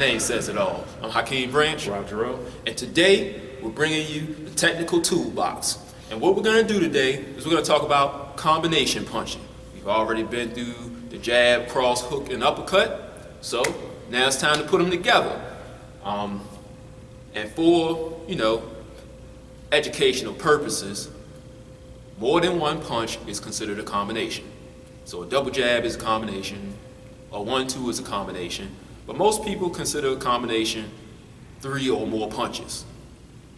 name says it all. I'm Hakeem Branch. Rob Jerome. And today, we're bringing you the technical toolbox. And what we're going to do today is we're going to talk about combination punching. We've already been through the jab, cross, hook, and uppercut. So now it's time to put them together. And for, educational purposes, more than one punch is considered a combination. So a double jab is a combination, a 1-2 is a combination, but most people consider a combination 3 or more punches.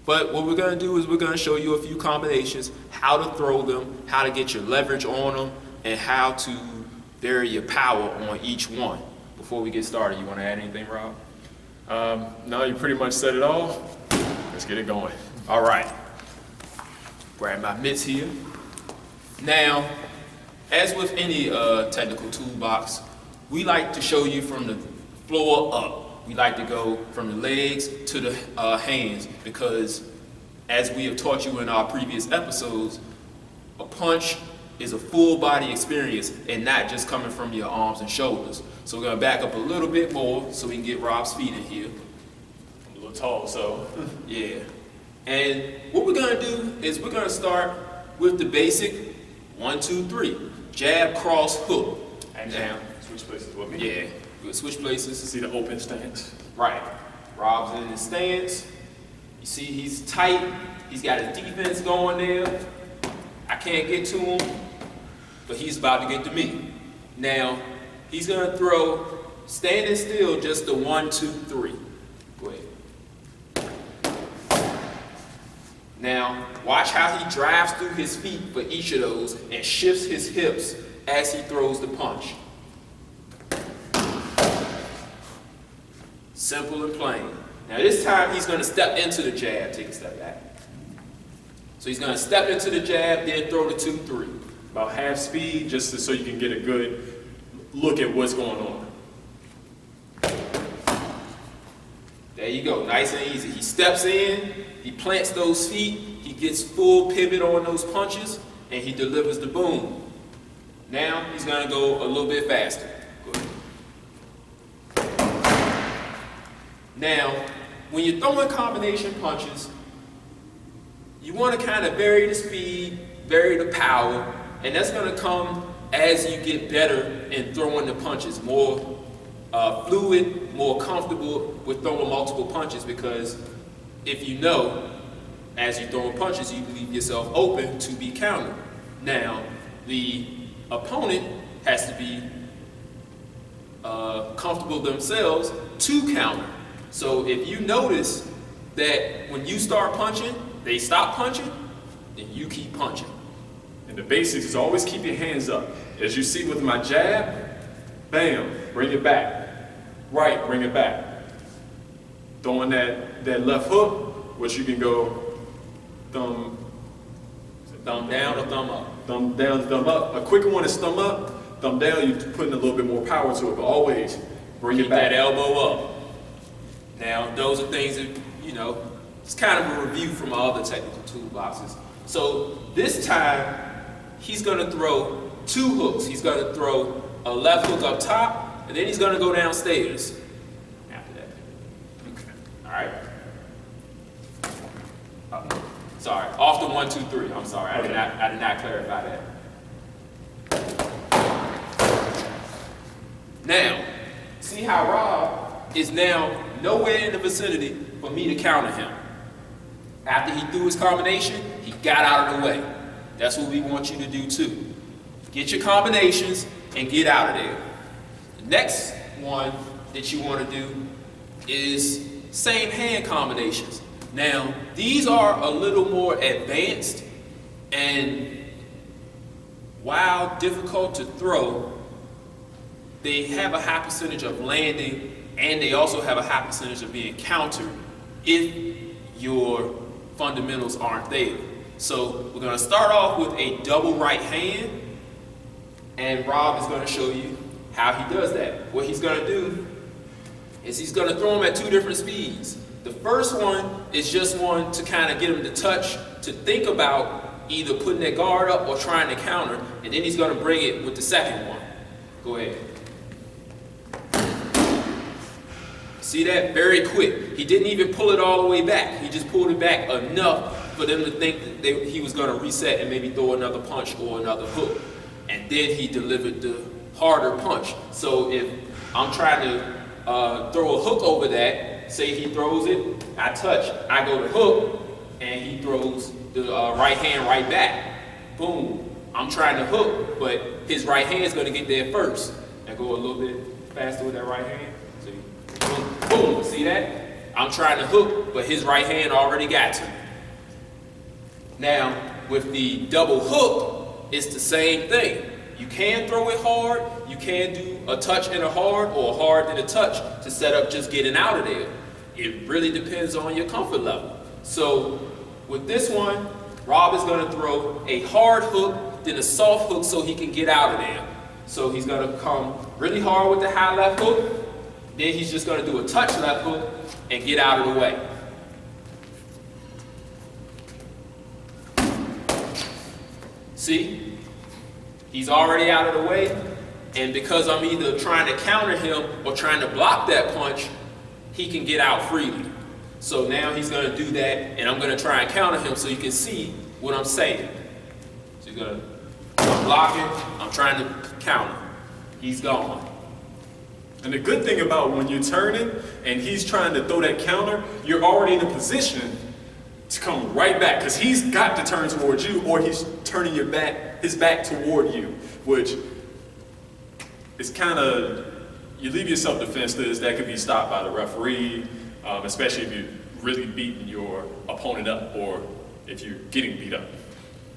But what we're going to do is we're going to show you a few combinations, how to throw them, how to get your leverage on them, and how to vary your power on each one. Before we get started, you want to add anything, Rob? No, you pretty much said it all. Let's get it going. All right. Grab my mitts here. Now, as with any technical toolbox, we like to show you from the floor up. We like to go from the legs to the hands because, as we have taught you in our previous episodes, a punch is a full body experience and not just coming from your arms and shoulders. So we're going to back up a little bit more so we can get Rob's feet in here. I'm a little tall, so. Yeah. And what we're going to do is we're going to start with the basic 1, 2, 3. Jab, cross, hook. And now, switch places with me. Yeah. We'll switch places. See the open stance. Right. Rob's in his stance. You see he's tight. He's got his defense going there. I can't get to him, but he's about to get to me. Now, he's going to throw standing still just the 1, 2, 3. Go ahead. Now, watch how he drives through his feet for each of those and shifts his hips as he throws the punch. Simple and plain. Now this time he's going to step into the jab. Take a step back. So he's going to step into the jab, then throw the 2, 3. About half speed, just so you can get a good look at what's going on. There you go, nice and easy. He steps in, he plants those feet, he gets full pivot on those punches, and he delivers the boom. Now he's going to go a little bit faster. Go ahead. Now, when you're throwing combination punches, you want to kind of vary the speed, vary the power, and that's going to come as you get better in throwing the punches. More fluid, more comfortable with throwing multiple punches, because if you know, as you're throwing punches, you leave yourself open to be countered. Now, the opponent has to be comfortable themselves to counter. So if you notice that when you start punching, they stop punching, then you keep punching. And the basics is always keep your hands up. As you see with my jab, bam, bring it back. Right, bring it back. Throwing that left hook, which you can go thumb down or thumb up. Thumb down, thumb up. A quicker one is thumb up, thumb down, you're putting a little bit more power to it, but always bring Keep it back. that elbow up. Now, those are things that, it's kind of a review from our other technical toolboxes. So this time, he's going to throw 2 hooks. He's going to throw a left hook up top, and then he's going to go downstairs after that. Okay. All right. Sorry, off the 1, 2, 3. I'm sorry, I did not clarify that. Now, see how Rob is now nowhere in the vicinity for me to counter him. After he threw his combination, he got out of the way. That's what we want you to do too. Get your combinations and get out of there. The next one that you want to do is same hand combinations. Now, these are a little more advanced, and while difficult to throw, they have a high percentage of landing, and they also have a high percentage of being countered if your fundamentals aren't there. So we're going to start off with a double right hand, and Rob is going to show you how he does that. What he's going to do is he's going to throw them at 2 different speeds. The first one is just one to kind of get him to touch, to think about either putting their guard up or trying to counter, and then he's going to bring it with the second one. Go ahead. See that? Very quick. He didn't even pull it all the way back. He just pulled it back enough for them to think that he was going to reset and maybe throw another punch or another hook. And then he delivered the harder punch. So if I'm trying to throw a hook over that, say he throws it, I touch, I go to hook, and he throws the right hand right back. Boom. I'm trying to hook, but his right hand is going to get there first. Now go a little bit faster with that right hand. See? Boom, boom. See that? I'm trying to hook, but his right hand already got to me. Now, with the double hook, it's the same thing. You can throw it hard, you can do a touch and a hard, or a hard and a touch to set up just getting out of there. It really depends on your comfort level. So, with this one, Rob is going to throw a hard hook, then a soft hook so he can get out of there. So he's going to come really hard with the high left hook, then he's just going to do a touch left hook and get out of the way. See? He's already out of the way, and because I'm either trying to counter him or trying to block that punch, he can get out freely. So now he's going to do that, and I'm going to try and counter him so you can see what I'm saying. So he's going to, I'm blocking, I'm trying to counter. He's gone. And the good thing about when you're turning and he's trying to throw that counter, you're already in a position to come right back, because he's got to turn towards you, or he's turning his back toward you, which is kind of, you leave yourself defenseless. That could be stopped by the referee, especially if you're really beating your opponent up, or if you're getting beat up.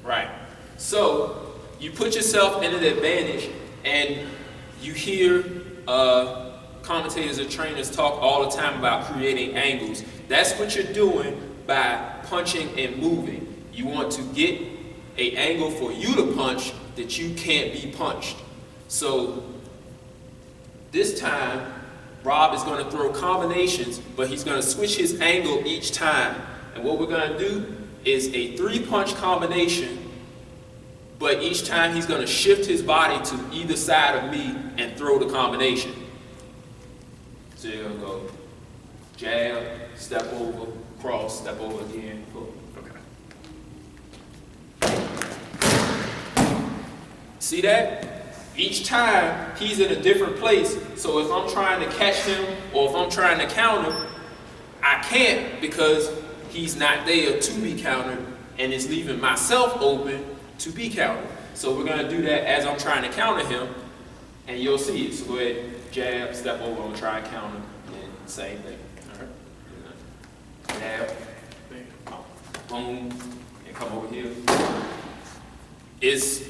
Right. So you put yourself in an advantage, and you hear commentators and trainers talk all the time about creating angles. That's what you're doing by punching and moving. You want to get an angle for you to punch that you can't be punched. So this time, Rob is going to throw combinations, but he's going to switch his angle each time. And what we're going to do is a 3-punch combination, but each time he's going to shift his body to either side of me and throw the combination. So you're going to go jab, step over, cross, step over again, hook. Okay. See that? Each time he's in a different place, so if I'm trying to catch him or if I'm trying to counter, I can't because he's not there to be countered, and it's leaving myself open to be countered. So we're going to do that as I'm trying to counter him, and you'll see it. So go ahead, jab, step over, I'm going to try and counter, and same thing. All right? Jab, boom, and come over here. It's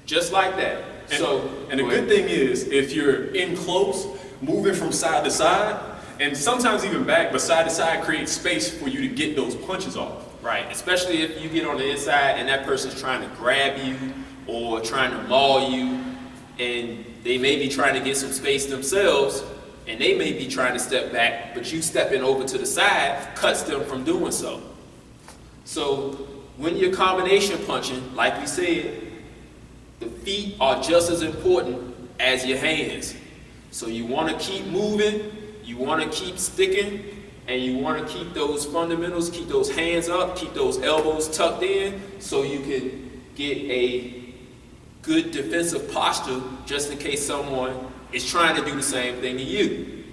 just like that. And the good thing is, if you're in close, moving from side to side, and sometimes even back, but side to side creates space for you to get those punches off. Right, especially if you get on the inside and that person's trying to grab you or trying to maul you, and they may be trying to get some space themselves, and they may be trying to step back, but you stepping over to the side cuts them from doing so. So when you're combination punching, like we said, the feet are just as important as your hands. So you want to keep moving, you want to keep sticking, and you want to keep those fundamentals, keep those hands up, keep those elbows tucked in, so you can get a good defensive posture just in case someone is trying to do the same thing to you.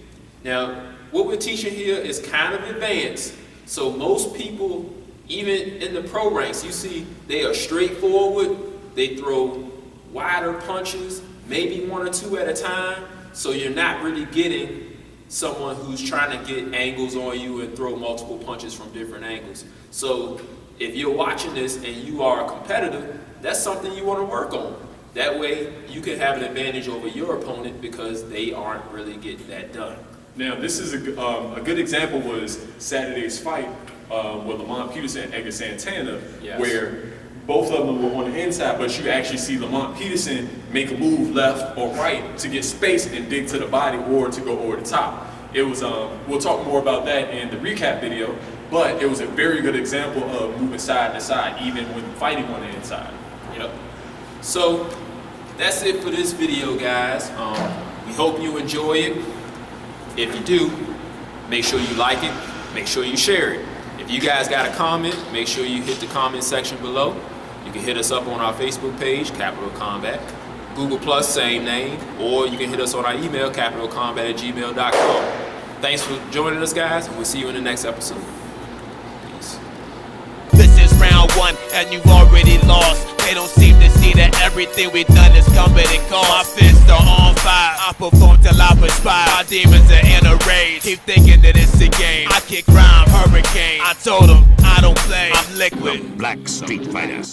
Now, what we're teaching here is kind of advanced, so most people, even in the pro ranks, you see they are straightforward, they throw wider punches, maybe 1 or 2 at a time, so you're not really getting someone who's trying to get angles on you and throw multiple punches from different angles. So if you're watching this and you are a competitor, that's something you want to work on. That way you can have an advantage over your opponent because they aren't really getting that done. Now this is a good example was Saturday's fight with Lamont Peterson and Edgar Santana, yes, where both of them were on the inside, but you actually see Lamont Peterson make a move left or right to get space and dig to the body or to go over the top. It was, we'll talk more about that in the recap video, but it was a very good example of moving side to side, even when fighting on the inside. Yep. So that's it for this video, guys. We hope you enjoy it. If you do, Make sure you like it. Make sure you share it. If you guys got a comment, make sure you hit the comment section below. You can hit us up on our Facebook page, Capital Combat. Google Plus, same name. Or you can hit us on our email, capitalcombat@gmail.com. Thanks for joining us, guys, and we'll see you in the next episode. Peace. This is round one, and you've already lost. They don't seem to see that everything we've done is coming and gone. My fists are on fire. I perform till I perspire. My demons are in a rage. Keep thinking that it's a game. I kick rhyme, hurricane. I told them I don't play. I'm liquid. Black Street Fighter.